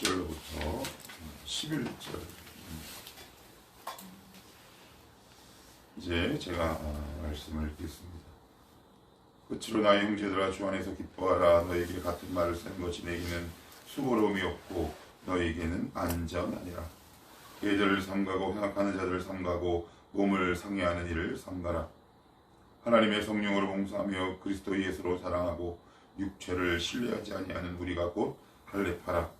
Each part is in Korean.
1절로부터 11절. 이제 제가 말씀을 읽겠습니다. 끝으로 나의 형제들아, 주 안에서 기뻐하라. 너에게 같은 말을 쓰는 것이 내게는 수고로움이 없고 너에게는 안전하니라. 개들을 삼가고 행악하는 자들을 삼가고 몸을 상해하는 일을 삼가라. 하나님의 성령으로 봉사하며 그리스도 예수로 사랑하고 육체를 신뢰하지 아니하는 우리가 곧 할례파라.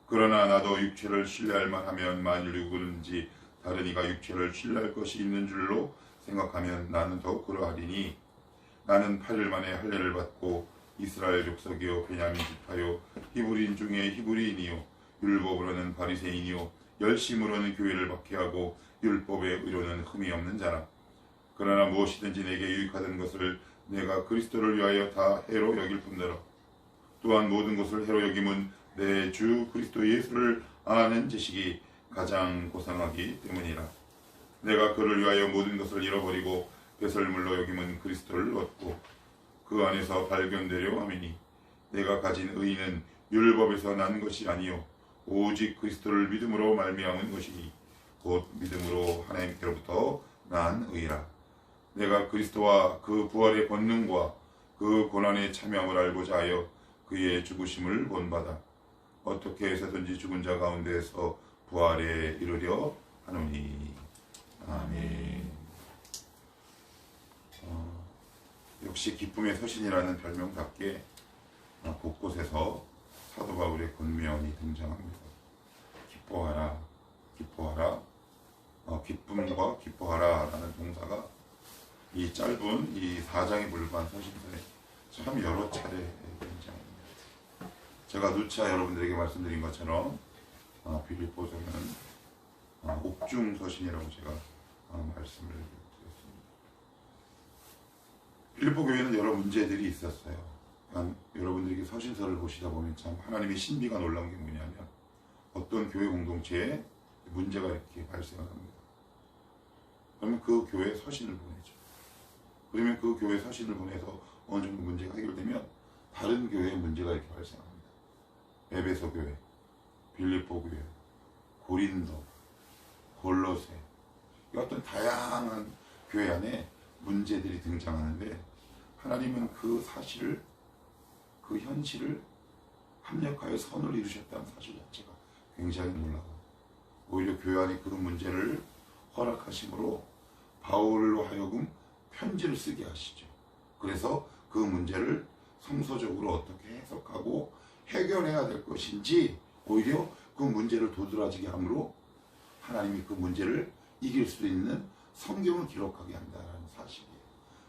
그러나 나도 육체를 신뢰할 만하면 만일 누구든지 다른 이가 육체를 신뢰할 것이 있는 줄로 생각하면 나는 더 그러하리니, 나는 8일 만에 할례를 받고 이스라엘 족속이요 베냐민 지파요 히브리인 중에 히브리인이요 율법으로는 바리새인이요 열심으로는 교회를 박해하고 율법의 의로는 흠이 없는 자라. 그러나 무엇이든지 내게 유익하던 것을 내가 그리스도를 위하여 다 해로 여길 뿐더러 또한 모든 것을 해로 여김은 내 주 그리스도 예수를 아는 지식이 가장 고상하기 때문이라. 내가 그를 위하여 모든 것을 잃어버리고 배설물로 여김은 그리스도를 얻고 그 안에서 발견되려 함이니, 내가 가진 의는 율법에서 난 것이 아니요 오직 그리스도를 믿음으로 말미암은 것이니 곧 믿음으로 하나님께로부터 난 의라. 내가 그리스도와 그 부활의 권능과 그 고난의 참여함을 알고자 하여 그의 죽으심을 본받아 어떻게 해서든지 죽은 자 가운데에서 부활에 이르려 하노니. 아멘. 역시 기쁨의 서신이라는 별명답게 곳곳에서 사도 바울의 권면이 등장합니다. 기뻐하라, 기뻐하라, 기쁨과 기뻐하라 라는 동사가 이 짧은 이 4장에 불과한 서신서에 참 여러 차례 등장합니다. 제가 누차 여러분들에게 말씀드린 것처럼 빌립보서는 옥중 서신이라고 제가 말씀을 드렸습니다. 빌립보 교회는 여러 문제들이 있었어요. 여러분들에게 서신서를 보시다 보면 참 하나님의 신비가 놀라운 게 뭐냐면, 어떤 교회 공동체에 문제가 이렇게 발생을 합니다. 그러면 그 교회에 서신을 보내죠. 그러면 그 교회에 서신을 보내서 어느 정도 문제가 해결되면 다른 교회에 문제가 이렇게 발생합니다. 에베소 교회, 빌립보 교회, 고린도, 골로새, 어떤 다양한 교회 안에 문제들이 등장하는데, 하나님은 그 사실을, 그 현실을 합력하여 선을 이루셨다는 사실 자체가 굉장히 놀라워요. 오히려 교회 안에 그 문제를 허락하심으로 바울로 하여금 편지를 쓰게 하시죠. 그래서 그 문제를 성서적으로 어떻게 해석하고 해결해야 될 것인지, 오히려 그 문제를 도드라지게 함으로 하나님이 그 문제를 이길 수 있는 성경을 기록하게 한다는 사실이에요.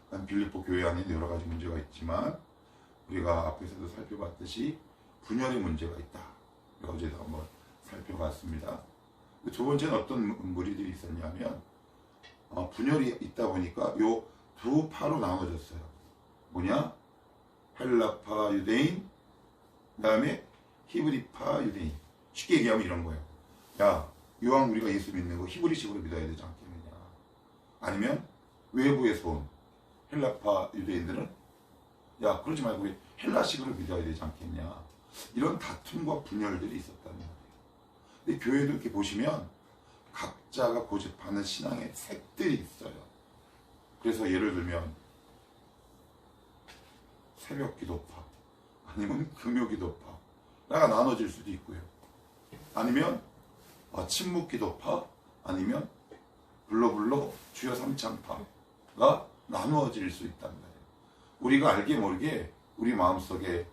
그러니까 빌립보 교회 안에 여러 가지 문제가 있지만, 우리가 앞에서도 살펴봤듯이 분열의 문제가 있다. 어제도 한번 살펴봤습니다. 두 번째는 어떤 무리들이 있었냐면, 분열이 있다 보니까 요 두 파로 나눠졌어요. 뭐냐? 헬라파 유대인, 그 다음에 히브리파 유대인. 쉽게 얘기하면 이런 거예요. 야, 이왕 우리가 예수 믿는 거 히브리식으로 믿어야 되지 않겠느냐. 아니면 외부에서 온 헬라파 유대인들은 야, 그러지 말고 헬라식으로 믿어야 되지 않겠냐. 이런 다툼과 분열들이 있었단 말이에요. 근데 교회도 이렇게 보시면 각자가 고집하는 신앙의 색들이 있어요. 그래서 예를 들면 새벽 기도파, 아니면 금요 기도파가 나눠질 수도 있고요. 아니면 침묵 기도파, 아니면 불러 주여 삼창파가 나누어질 수 있단 말이에요. 우리가 알게 모르게 우리 마음속에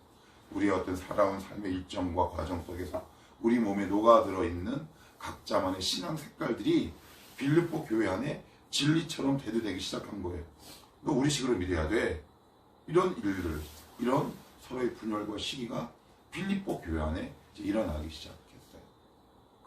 우리의 어떤 살아온 삶의 일정과 과정 속에서 우리 몸에 녹아들어 있는 각자만의 신앙 색깔들이 빌립보 교회 안에 진리처럼 대두되기 시작한 거예요. 너 우리식으로 믿어야 돼. 이런 일들, 이런 서로의 분열과 시기가 빌립보 교회 안에 이제 일어나기 시작했어요.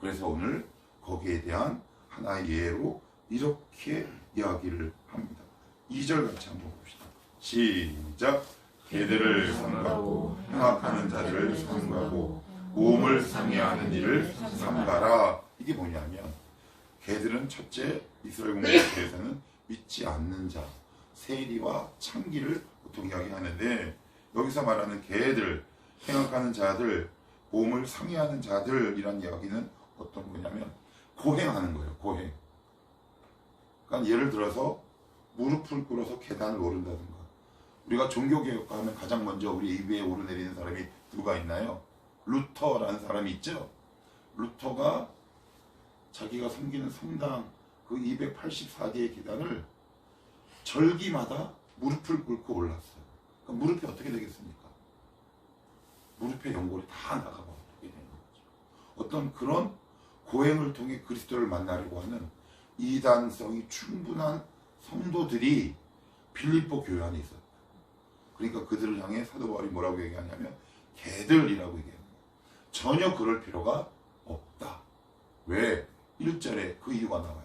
그래서 오늘 거기에 대한 하나의 예로 이렇게 이야기를 합니다. 2절 같이 한번 봅시다. 시작. 개들을 삼가고 행악하는 자들을 삼가고 몸을 상해하는 일을 삼가라. 이게 뭐냐면, 개들은 첫째 이스라엘 공동체에서는 믿지 않는 자, 세리와 창기를 보통 이야기하는데, 여기서 말하는 개들, 행악하는 자들, 몸을 상해하는 자들이란 이야기는 어떤 거냐면 고행하는 거예요. 고행. 그러니까 예를 들어서 무릎을 꿇어서 계단을 오른다든가. 우리가 종교개혁가 하면 가장 먼저 우리 입에 오르내리는 사람이 누가 있나요? 루터라는 사람이 있죠. 루터가 자기가 섬기는 성당 그 284개의 계단을 절기마다 무릎을 꿇고 올랐어요. 그러니까 무릎이 어떻게 되겠습니까? 무릎의 연골이 다 나가버리게 되는 거죠. 어떤 그런 고행을 통해 그리스도를 만나려고 하는 이단성이 충분한 성도들이 빌립보 교회 안에 있었다. 그러니까 그들을 향해 사도 바울이 뭐라고 얘기하냐면 개들이라고 얘기합니다. 전혀 그럴 필요가 없다. 왜? 1절에 그 이유가 나와요.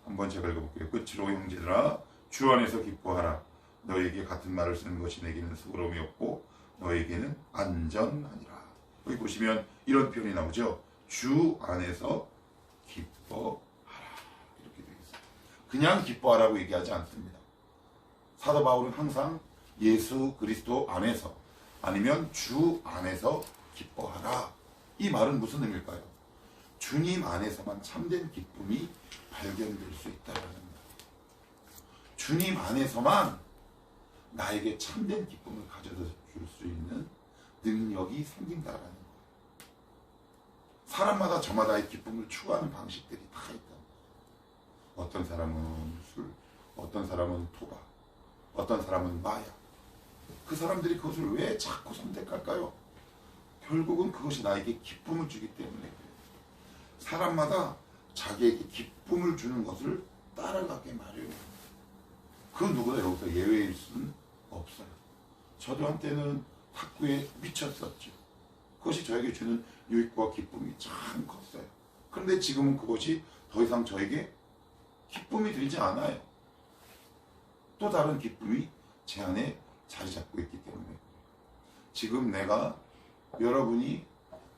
한번 제가 읽어볼게요. 끝으로 형제들아 주 안에서 기뻐하라. 너에게 같은 말을 쓰는 것이 내게는 수고로움이 없고 너에게는 안전하니라. 여기 보시면 이런 표현이 나오죠. 주 안에서 기뻐하라. 이렇게 되어 있어요. 그냥 기뻐하라고 얘기하지 않습니다. 사도 바울은 항상 예수 그리스도 안에서 아니면 주 안에서 기뻐하라. 이 말은 무슨 의미일까요? 주님 안에서만 참된 기쁨이 발견될 수 있다는 겁니다. 주님 안에서만 나에게 참된 기쁨을 가져다 줄 수 있는 능력이 생긴다라는 거예요. 사람마다 저마다의 기쁨을 추구하는 방식들이 다 있다. 어떤 사람은 술, 어떤 사람은 도박, 어떤 사람은 마약. 그 사람들이 그것을 왜 자꾸 선택할까요? 결국은 그것이 나에게 기쁨을 주기 때문에 그래요. 사람마다 자기에게 기쁨을 주는 것을 따라가게 마련이에요. 그 누구나 여기서 예외일 수는 없어요. 저도 한때는 탁구에 미쳤었죠. 그것이 저에게 주는 유익과 기쁨이 참 컸어요. 그런데 지금은 그것이 더 이상 저에게 기쁨이 들지 않아요. 또 다른 기쁨이 제 안에 자리 잡고 있기 때문에 지금 내가 여러분이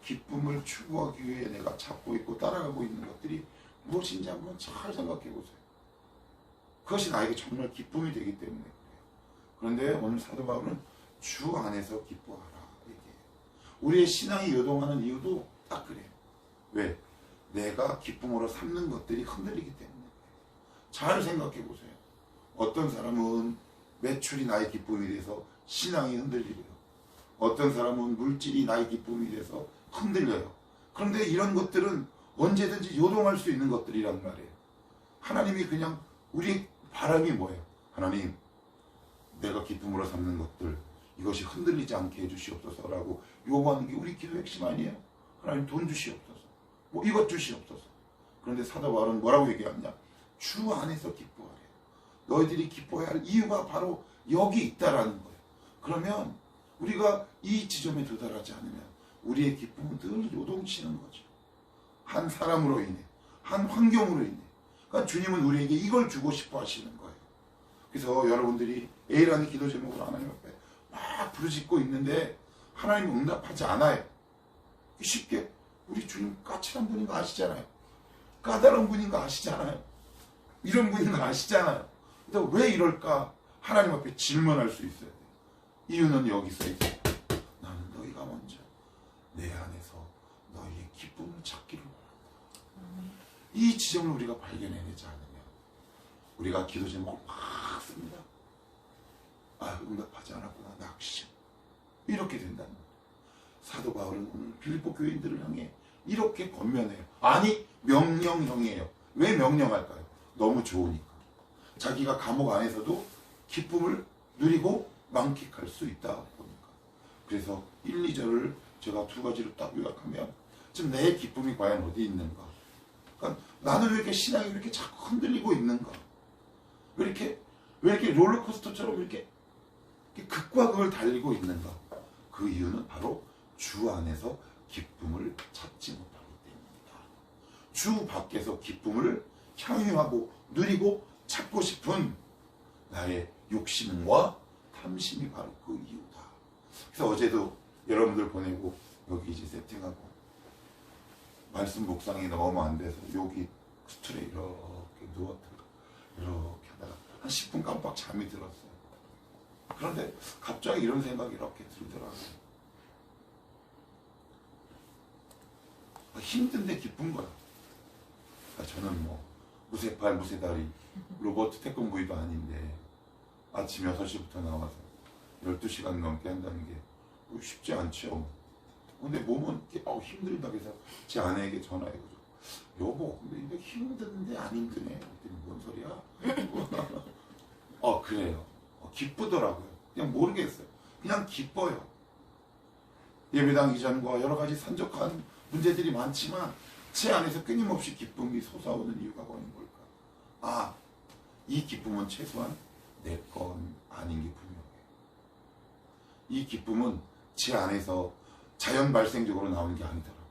기쁨을 추구하기 위해 내가 찾고 있고 따라가고 있는 것들이 무엇인지 한번 잘 생각해 보세요. 그것이 나에게 정말 기쁨이 되기 때문에 그래요. 그런데 오늘 사도 바울은 주 안에서 기뻐하라 얘기해요. 우리의 신앙이 요동하는 이유도 딱 그래요. 왜? 내가 기쁨으로 삼는 것들이 흔들리기 때문에 그래요. 잘 생각해 보세요. 어떤 사람은 매출이 나의 기쁨이 돼서 신앙이 흔들리고요. 어떤 사람은 물질이 나의 기쁨이 돼서 흔들려요. 그런데 이런 것들은 언제든지 요동할 수 있는 것들이란 말이에요. 하나님이 그냥 우리 바람이 뭐예요? 하나님, 내가 기쁨으로 삼는 것들 이것이 흔들리지 않게 해주시옵소서라고 요구하는 게 우리 기도의 핵심 아니에요? 하나님 돈 주시옵소서, 뭐 이것 주시옵소서. 그런데 사도 바울은 뭐라고 얘기하느냐? 주 안에서 기뻐하래. 너희들이 기뻐해야 할 이유가 바로 여기 있다라는 거예요. 그러면 우리가 이 지점에 도달하지 않으면 우리의 기쁨은 늘 요동치는 거죠. 한 사람으로 인해, 한 환경으로 인해. 그러니까 주님은 우리에게 이걸 주고 싶어 하시는 거예요. 그래서 여러분들이 A라는 기도 제목으로 하나님 앞에 막 부르짖고 있는데 하나님 응답하지 않아요. 쉽게 우리 주님 까칠한 분인 거 아시잖아요. 까다로운 분인 거 아시잖아요. 이런 분인 거 아시잖아요. 근데 왜 이럴까? 하나님 앞에 질문할 수 있어야 돼요. 이유는 여기 써 있어요. 나는 너희가 먼저 내 안에서 너희의 기쁨을 찾기를 원한다. 이 지점을 우리가 발견해내지 않으면 우리가 기도 제목을 막 씁니다. 아, 응답하지 않았구나, 낙심. 이렇게 된다는 거예요. 사도 바울은 오늘 빌립보 교인들을 향해 이렇게 권면해요. 아니, 명령형이에요. 왜 명령할까요? 너무 좋으니까. 자기가 감옥 안에서도 기쁨을 누리고 만끽할 수 있다 보니까. 그래서 1, 2절을 제가 두 가지로 딱 요약하면 지금 내 기쁨이 과연 어디 있는가? 그러니까 나는 왜 이렇게 신앙이 이렇게 자꾸 흔들리고 있는가? 왜 이렇게 롤러코스터처럼 이렇게 극과 극을 달리고 있는가? 그 이유는 바로 주 안에서 기쁨을 찾지 못하기 때문이다. 주 밖에서 기쁨을 향유하고 누리고 찾고 싶은 나의 욕심과 탐심이 바로 그 이유다. 그래서 어제도 여러분들 보내고 여기 이제 세팅하고 말씀 묵상이 너무 안 돼서 여기 스툴에 이렇게 누웠다가 이렇게 하다가 한 10분 깜빡 잠이 들었어요. 그런데 갑자기 이런 생각이 이렇게 들더라고요. 힘든데 기쁜 거야. 저는 뭐 무쇠팔 무쇠다리 로버트 태권브이도 아닌데 아침 6시부터 나와서 12시간 넘게 한다는 게 쉽지 않죠. 근데 몸은 힘들다 그래서 제 아내에게 전화해가지고 여보 근데 이게 힘든데 안 힘드네. 그랬더니 뭔 소리야? 그래요. 기쁘더라고요. 그냥 모르겠어요. 그냥 기뻐요. 예배당 이전과 여러 가지 산적한 문제들이 많지만 제 안에서 끊임없이 기쁨이 솟아오는 이유가 뭐인 걸까? 이 기쁨은 최소한 내 건 아닌 게 분명해요. 이 기쁨은 제 안에서 자연 발생적으로 나오는 게 아니더라고요.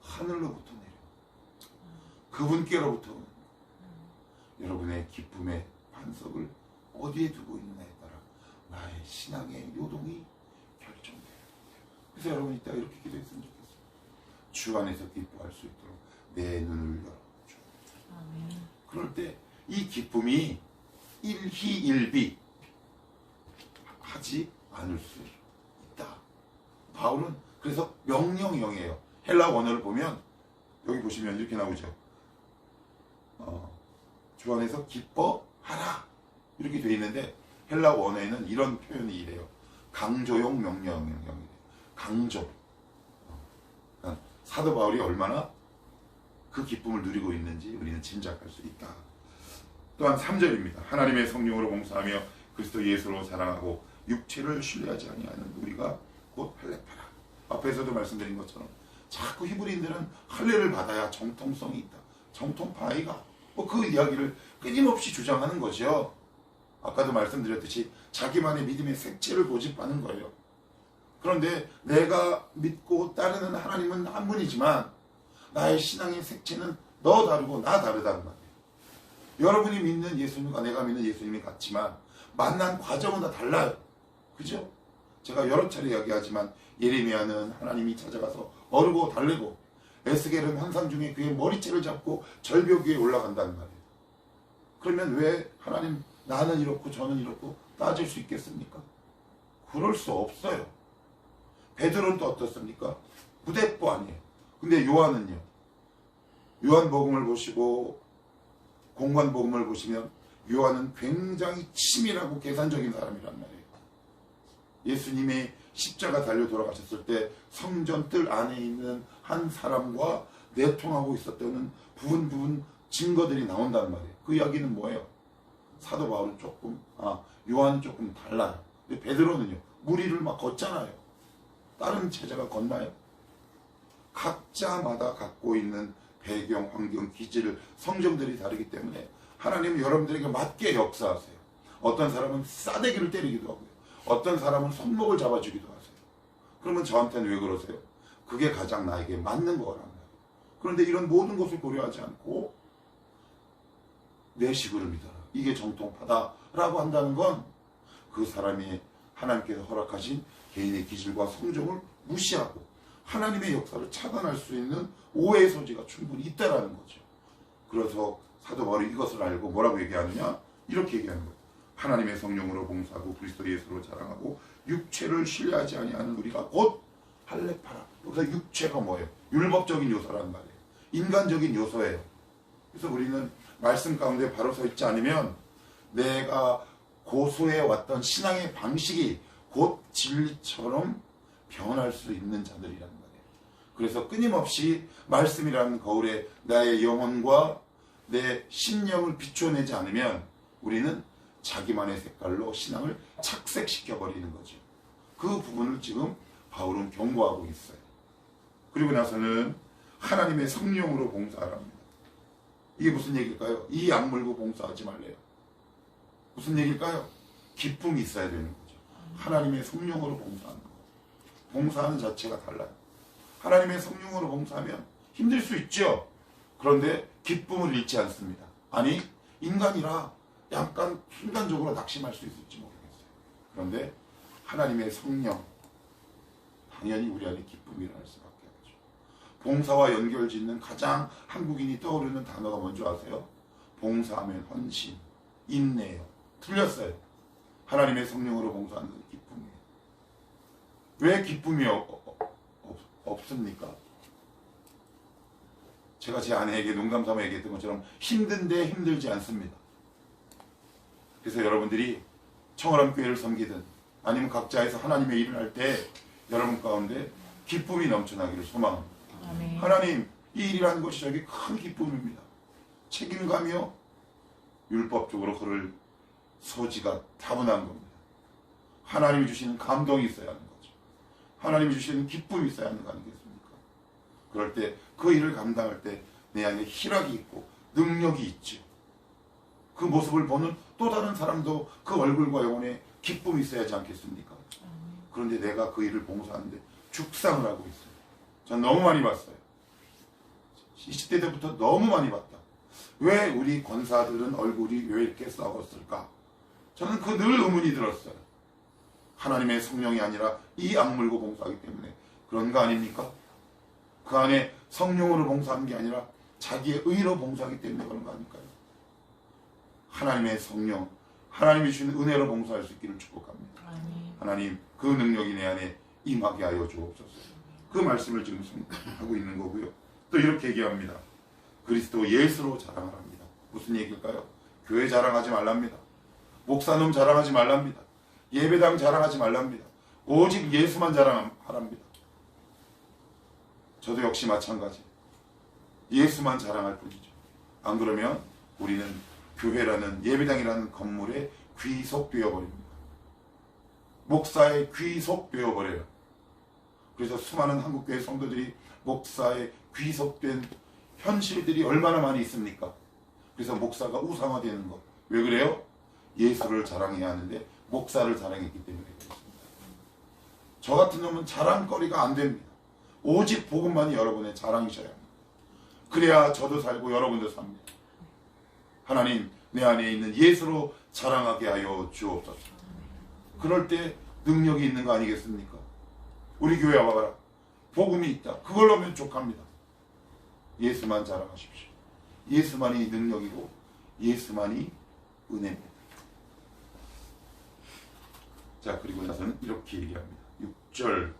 하늘로부터 내려 그분께로부터 오는 여러분의 기쁨의 반석을 어디에 두고 있느냐에 따라 나의 신앙의 요동이 결정돼요. 그래서 여러분 이따 이렇게 기도했으면 좋겠어요. 주 안에서 기뻐할 수 있도록 내 눈을 열어줘. 그럴 때 이 기쁨이 일희일비 하지 않을 수 있다. 바울은 그래서 명령형이에요. 헬라 원어를 보면 여기 보시면 이렇게 나오죠. 주 안에서 기뻐하라 이렇게 되어 있는데 헬라 원어에는 이런 표현이 이래요. 강조용 명령형이래요. 강조. 그러니까 사도 바울이 얼마나 그 기쁨을 누리고 있는지 우리는 짐작할 수 있다. 또한 3절입니다. 하나님의 성령으로 봉사하며 그리스도 예수로 자랑하고 육체를 신뢰하지 아니하는 우리가 곧 할례파라. 앞에서도 말씀드린 것처럼 자꾸 히브리인들은 할례를 받아야 정통성이 있다. 정통파이가 그 이야기를 끊임없이 주장하는 거죠. 아까도 말씀드렸듯이 자기만의 믿음의 색채를 고집하는 거예요. 그런데 내가 믿고 따르는 하나님은 한 분이지만 나의 신앙의 색채는 너 다르고 나 다르다는 말이에요. 여러분이 믿는 예수님과 내가 믿는 예수님이 같지만 만난 과정은 다 달라요. 그죠? 제가 여러 차례 이야기하지만 예레미야는 하나님이 찾아가서 어르고 달래고 에스겔은 환상 중에 그의 머리채를 잡고 절벽 위에 올라간다는 말이에요. 그러면 왜 하나님 나는 이렇고 저는 이렇고 따질 수 있겠습니까? 그럴 수 없어요. 베드로는 또 어떻습니까? 부대뽀 아니에요. 근데 요한은요. 요한복음을 보시고 공관복음을 보시면 요한은 굉장히 치밀하고 계산적인 사람이란 말이에요. 예수님의 십자가 달려 돌아가셨을 때 성전 뜰 안에 있는 한 사람과 내통하고 있었던 부분 증거들이 나온다는 말이에요. 그 이야기는 뭐예요? 사도 바울은 조금, 요한은 조금 달라요. 근데 베드로는요, 무리를 막 걷잖아요. 다른 제자가 걷나요? 각자마다 갖고 있는 배경, 환경, 기질을 성정들이 다르기 때문에 하나님은 여러분들에게 맞게 역사하세요. 어떤 사람은 싸대기를 때리기도 하고요. 어떤 사람은 손목을 잡아주기도 하세요. 그러면 저한테는 왜 그러세요? 그게 가장 나에게 맞는 거란 말이에요. 그런데 이런 모든 것을 고려하지 않고 내 식으로 믿어라. 이게 정통파다라고 한다는 건 그 사람이 하나님께서 허락하신 개인의 기질과 성정을 무시하고 하나님의 역사를 차단할 수 있는 오해의 소지가 충분히 있다라는 거죠. 그래서 사도 바울이 이것을 알고 뭐라고 얘기하느냐? 이렇게 얘기하는 거예요. 하나님의 성령으로 봉사하고 그리스도 예수로 자랑하고 육체를 신뢰하지 아니하는 우리가 곧 할례파라. 그래서 육체가 뭐예요? 율법적인 요소라는 말이에요. 인간적인 요소예요. 그래서 우리는 말씀 가운데 바로 서 있지 않으면 내가 고수해 왔던 신앙의 방식이 곧 진리처럼 변할 수 있는 자들이라는 말이에요. 그래서 끊임없이 말씀이라는 거울에 나의 영혼과 내 심령을 비춰내지 않으면 우리는 자기만의 색깔로 신앙을 착색시켜버리는 거죠. 그 부분을 지금 바울은 경고하고 있어요. 그리고 나서는 하나님의 성령으로 봉사하랍니다. 이게 무슨 얘기일까요? 이 약물고 봉사하지 말래요. 무슨 얘기일까요? 기쁨이 있어야 되는 거죠. 하나님의 성령으로 봉사하는 거. 봉사하는 자체가 달라요. 하나님의 성령으로 봉사하면 힘들 수 있죠. 그런데 기쁨을 잃지 않습니다. 아니 인간이라 약간 순간적으로 낙심할 수 있을지 모르겠어요. 그런데 하나님의 성령 당연히 우리 안에 기쁨이 일어날 수밖에 없죠. 봉사와 연결짓는 가장 한국인이 떠오르는 단어가 뭔지 아세요? 봉사하면 헌신, 인내요. 틀렸어요. 하나님의 성령으로 봉사하는 기쁨이에요. 왜 기쁨이 없습니까? 제가 제 아내에게 농담 삼아 얘기했던 것처럼 힘든데 힘들지 않습니다. 그래서 여러분들이 청월함 교회를 섬기든 아니면 각자에서 하나님의 일을 할 때 여러분 가운데 기쁨이 넘쳐나기를 소망합니다. 아멘. 하나님, 이 일이라는 것이 저에게 큰 기쁨입니다. 책임감이요, 율법적으로 그럴 소지가 다분한 겁니다. 하나님이 주시는 감동이 있어야 하는 거죠. 하나님이 주시는 기쁨이 있어야 하는 거 아니겠습니까? 그럴 때 그 일을 감당할 때 내 안에 희락이 있고 능력이 있죠. 그 모습을 보는 또 다른 사람도 그 얼굴과 영혼에 기쁨이 있어야지 않겠습니까? 그런데 내가 그 일을 봉사하는데 죽상을 하고 있어요. 전 너무 많이 봤어요. 20대 때부터 너무 많이 봤다. 왜 우리 권사들은 얼굴이 왜 이렇게 썩었을까? 저는 그 늘 의문이 들었어요. 하나님의 성령이 아니라 이 악물고 봉사하기 때문에 그런 거 아닙니까? 그 안에 성령으로 봉사하는 게 아니라 자기의 의로 봉사하기 때문에 그런 거 아닐까요? 하나님의 성령, 하나님이 주신 은혜로 봉사할 수 있기를 축복합니다. 하나님, 그 능력이 내 안에 임하게 하여 주옵소서. 그 말씀을 지금 하고 있는 거고요. 또 이렇게 얘기합니다. 그리스도 예수로 자랑을 합니다. 무슨 얘기일까요? 교회 자랑하지 말랍니다. 목사놈 자랑하지 말랍니다. 예배당 자랑하지 말랍니다. 오직 예수만 자랑하랍니다. 저도 역시 마찬가지. 예수만 자랑할 뿐이죠. 안 그러면 우리는 교회라는 예배당이라는 건물에 귀속되어 버립니다. 목사에 귀속되어 버려요. 그래서 수많은 한국교회 성도들이 목사에 귀속된 현실들이 얼마나 많이 있습니까? 그래서 목사가 우상화되는 것. 왜 그래요? 예수를 자랑해야 하는데 목사를 자랑했기 때문에 그렇습니다. 저 같은 놈은 자랑거리가 안 됩니다. 오직 복음만이 여러분의 자랑이셔야 합니다. 그래야 저도 살고 여러분도 삽니다. 하나님, 내 안에 있는 예수로 자랑하게 하여 주옵소서. 그럴 때 능력이 있는 거 아니겠습니까? 우리 교회 와봐라. 복음이 있다. 그걸로 만족합니다. 예수만 자랑하십시오. 예수만이 능력이고 예수만이 은혜입니다. 자, 그리고 나서는 이렇게 얘기합니다. 6절.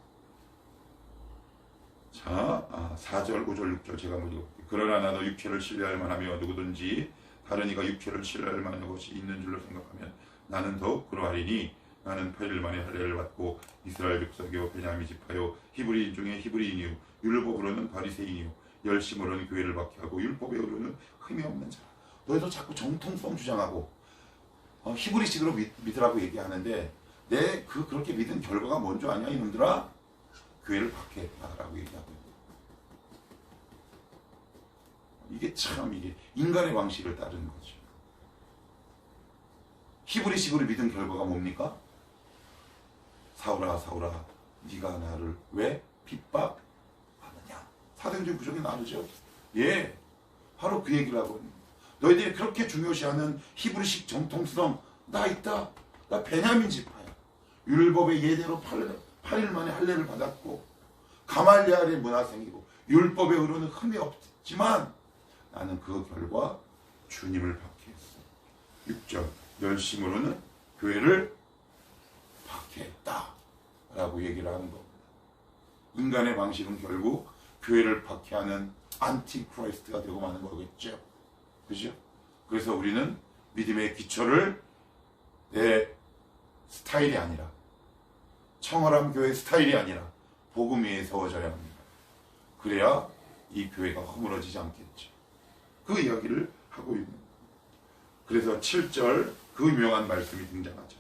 자, 4절, 5절, 6절 제가 먼저 볼게요. 그러나 나도 육체를 신뢰할 만하며 누구든지 다른 이가 육체를 신뢰할 만한 것이 있는 줄로 생각하면 나는 더욱 그러하리니 나는 8일 만에 할례를 받고 이스라엘 족속이요 베냐민 지파요 히브리인 중에 히브리인이요 율법으로는 바리새인이요 열심으로는 교회를 박해하고 율법에 의로는 흠이 없는 자라. 너희도 자꾸 정통성 주장하고 히브리식으로 믿으라고 얘기하는데 그렇게 믿은 결과가 뭔 줄 아냐 이놈들아? 교회를 박해했다라고 얘기하고 있는 이게 참 이게 인간의 방식을 따르는 거죠. 히브리식으로 믿은 결과가 뭡니까? 사울아 사울아 네가 나를 왜 핍박하느냐. 사도행전 구절이 나오죠. 예, 바로 그 얘기를 하고 있는 거예요. 너희들이 그렇게 중요시하는 히브리식 정통성 나 있다. 나 베냐민 지파야. 율법의 예대로 8일 만에 할례를 받았고 가말리엘의 문화생이고 율법의 의로는 흠이 없지만 나는 그 결과 주님을 박해했어. 6절 열심으로는 교회를 박해했다 라고 얘기를 하는 겁니다. 인간의 방식은 결국 교회를 박해하는 안티크라이스트가 되고 마는 거겠죠. 그죠? 그래서 우리는 믿음의 기초를 내 스타일이 아니라 청월함 교회 스타일이 아니라 복음 위에 세워져야 합니다. 그래야 이 교회가 허물어지지 않겠죠. 그 이야기를 하고 있는 겁니다. 그래서 7절 그 유명한 말씀이 등장하죠.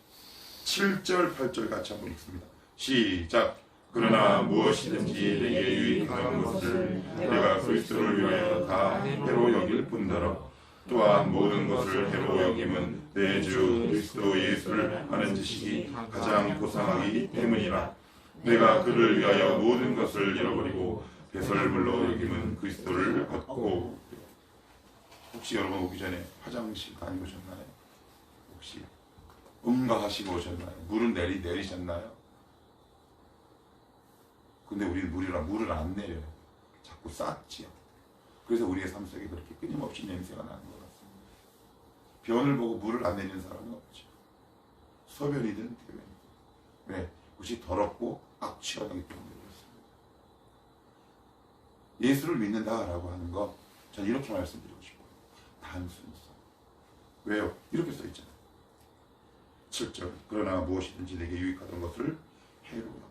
7절 8절 같이 한번 읽습니다. 시작. 그러나 무엇이든지 내게 유익한 것을 내가 그리스도를 위하여 다 해로 여길 뿐더러 또한 모든 것을 해로 여김은 내 주 그리스도 예수를 아는 지식이 가장 고상하기 때문이라. 내가 그를 위하여 모든 것을 잃어버리고 배설물로 여김은 그리스도를 얻고. 혹시 여러분 오기 전에 화장실 다녀오셨나요? 혹시 응가하시고 오셨나요? 물을 내리셨나요? 근데 우리는 물을 안 내려요. 자꾸 쌓지요. 그래서 우리의 삶 속에 그렇게 끊임없이 냄새가 나는 것 같습니다. 변을 보고 물을 안 내리는 사람은 없죠. 소변이든 대변이든. 왜? 그것이 더럽고 악취가 나기 때문에 그렇습니다. 예수를 믿는다라고 하는 것, 저는 이렇게 말씀드리고 싶어요. 단순성. 왜요? 이렇게 써있잖아요. 7절. 그러나 무엇이든지 내게 유익하던 것을 해로 여기고.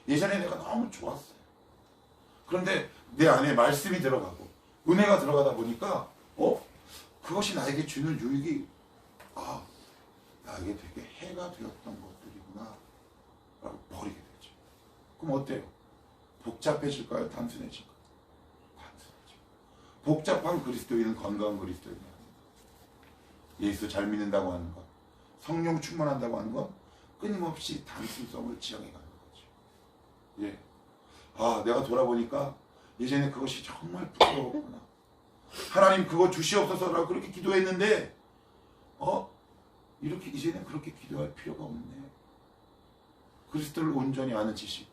예전에 내가 너무 좋았어요. 그런데 내 안에 말씀이 들어가고 은혜가 들어가다 보니까 그것이 나에게 주는 유익이 나에게 되게 해가 되었던 것들이구나 라고 버리게 되죠. 그럼 어때요? 복잡해질까요? 단순해질까요? 단순해져. 복잡한 그리스도인은 건강한 그리스도인이 아닙니다. 예수 잘 믿는다고 하는 것, 성령 충만한다고 하는 건 끊임없이 단순성을 지향해 가는 거죠. 예. 내가 돌아보니까 예전에 그것이 정말 부끄러웠구나. 하나님 그거 주시옵소서라고 그렇게 기도했는데 이렇게 이제는 그렇게 기도할 필요가 없네. 그리스도를 온전히 아는 지식,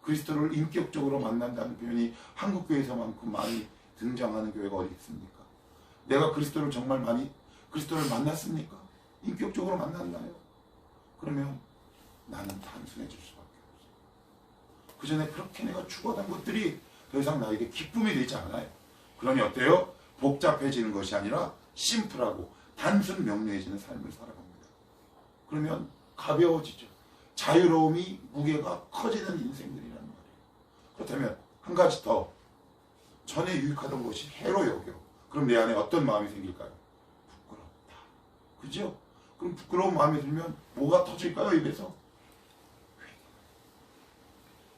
그리스도를 인격적으로 만난다는 표현이 한국 교회에서만큼 많이 등장하는 교회가 어디 있습니까? 내가 그리스도를 정말 많이 그리스도를 만났습니까? 인격적으로 만났나요? 그러면 나는 단순해질 수밖에 없어요. 그 전에 그렇게 내가 추구하던 것들이 더 이상 나에게 기쁨이 되지 않아요. 그러니 어때요? 복잡해지는 것이 아니라 심플하고 단순 명료해지는 삶을 살아갑니다. 그러면 가벼워지죠. 자유로움이 무게가 커지는 인생들이라는 말이에요. 그렇다면 한 가지 더. 전에 유익하던 것이 해로 여겨. 그럼 내 안에 어떤 마음이 생길까요? 부끄럽다. 그죠? 그럼 부끄러운 마음이 들면 뭐가 터질까요? 입에서? 회개.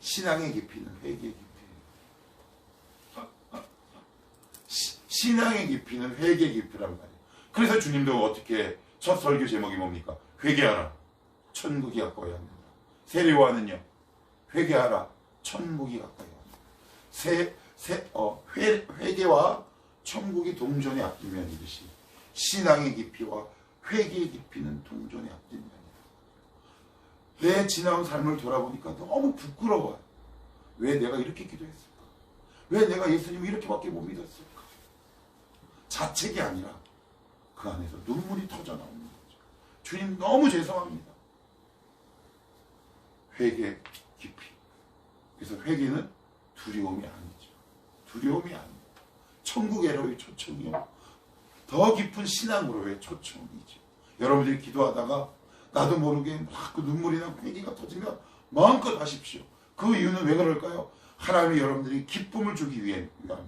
신앙의 깊이는 회개의 깊이. 신앙의 깊이는 회개의 깊이란 말이에요. 그래서 주님도 어떻게 첫 설교 제목이 뭡니까? 회개하라. 천국이 가까이 합니다. 세례요한은요. 회개하라. 천국이 가까이 합니다. 회개와 천국이 동전의 앞뒷 면이듯이 신앙의 깊이와 회개의 깊이는 동전의 앞뒷 면이다. 내 지나온 삶을 돌아보니까 너무 부끄러워요. 왜 내가 이렇게 기도했을까? 왜 내가 예수님을 이렇게밖에 못 믿었을까? 자책이 아니라 그 안에서 눈물이 터져 나오는 거죠. 주님 너무 죄송합니다. 회개 깊이. 그래서 회개는 두려움이 아니죠. 두려움이 아니에요. 천국에로의 초청이요. 더 깊은 신앙으로의 초청이죠. 여러분들이 기도하다가 나도 모르게 막 그 눈물이 나고 회개가 터지면 마음껏 하십시오. 그 이유는 왜 그럴까요? 하나님이 여러분들이 기쁨을 주기 위함입니다.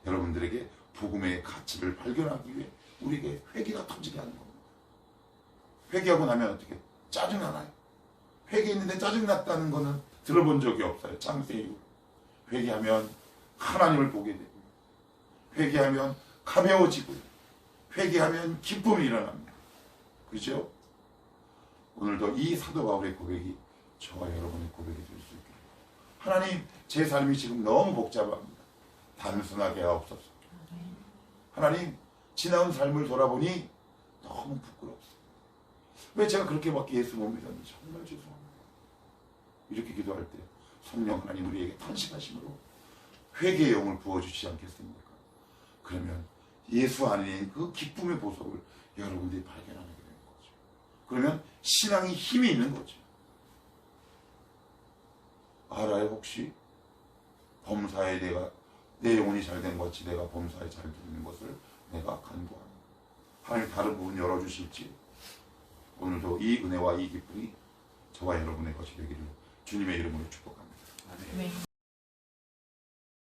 여러분들에게 복음의 가치를 발견하기 위해 우리에게 회개가 터지게 하는 겁니다. 회개하고 나면 어떻게? 짜증나나요? 회개했는데 짜증났다는 거는 들어본 적이 없어요. 창세 이후. 회개하면 하나님을 보게 되고, 회개하면 가벼워지고, 회개하면 기쁨이 일어납니다. 그죠? 오늘도 이 사도 바울의 고백이 저와 여러분의 고백이 될 수 있게. 하나님, 제 삶이 지금 너무 복잡합니다. 단순하게 하옵소서. 하나님, 지나온 삶을 돌아보니 너무 부끄럽습니다. 왜 제가 그렇게밖에 예수 못 믿었는지 정말 죄송합니다. 이렇게 기도할 때 성령 하나님 우리에게 탄식하심으로 회개의 영을 부어주시지 않겠습니까? 그러면 예수 안에 그 기쁨의 보석을 여러분들이 발견하게 되는 거죠. 그러면 신앙이 힘이 있는 거죠. 알아요? 혹시 범사에 내 영혼이 잘된 것 같이 내가 범사에 잘 되는 것을 내가 간구합니다. 하나님 다른 부분 열어주실지 오늘도 이 은혜와 이 기쁨이 저와 여러분의 것이 되기를 주님의 이름으로 축복합니다. 아멘.